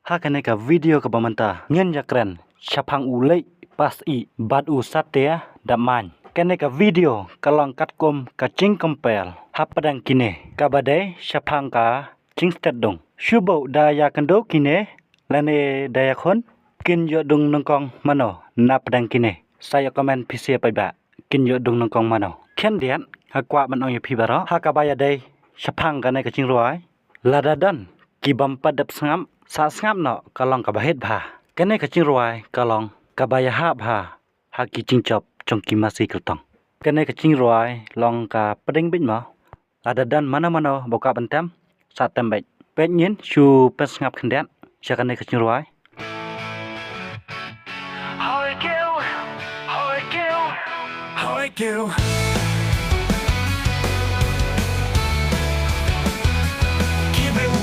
Hakane ka video ka bamanta ngin yakren chapang ulei pas I bat u satia daman. Kene ka video kalong katkom ka ching kompel hapadang kine kabade chapang ka ching dong. Shubo da yakando kine lane dayakon kin yo dung nongkong mano napadang kine. Saya komen pisia pa ba kin yo dung nongkong mano. Ken dian hakwa man ong pibaro hakabaya day chapang kane ka ching ruai ladadan kibam padap sangam sa sangam no kalong kabahit bha kene ka ching ruai kalong kabaya ha bha haki ching chop chongki masi keltong kene ka ching ruai long ka pading bit mo ladadan mana mano boka bantem sa tembek pet nyin chu pes ngap khendet cha kene ka ching ruai Hoi kêu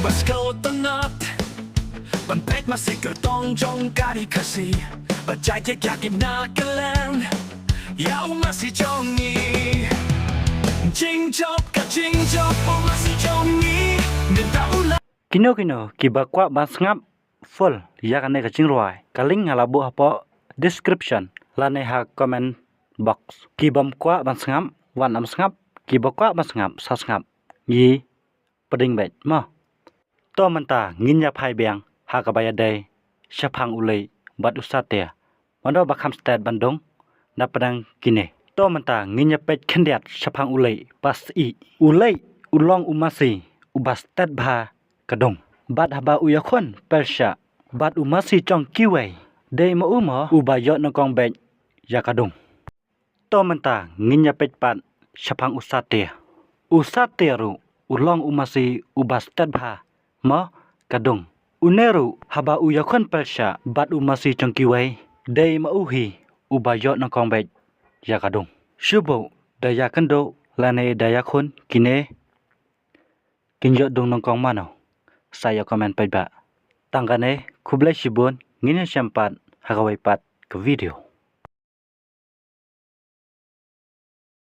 Baskau tenat Bempet masih kertong jong kari kasih Bajai kek yakin nak kelen Yau masih jongi Jing jop ka jing jop Oh masih jongi Minta ulang Kino kibakwa basngap full ya kane ka ching ruai kaling halabu hapo description lane ha comment box kibam kwa basngap wan am sngap kibakwa basngap sa sngap yi peding bet mo to manta nginya phai beng ha ka baya day chapang ulei bat usate mando bakam state bandung na padang kine to manta nginya pet khendiat chapang ulei pas I ulei ulong umasi ubas tat bha kadong bat haba uyakhon persha bat umasi chong kiwei de mo umo ubayot nongkong bet ya kadong to manta nginya pet pat chapang usate ru ulong umasi ubas tat bha mo kadung uneru haba uyakhon persha bat umasi chongkiwei dei ma uhi ubayot nongkong bet ya kadung shubo daya kendo lane daya khon kine kinjo dong nongkong mano saya komen pa ba tanggane kublai shibun ngine sempat hagawai pat ke video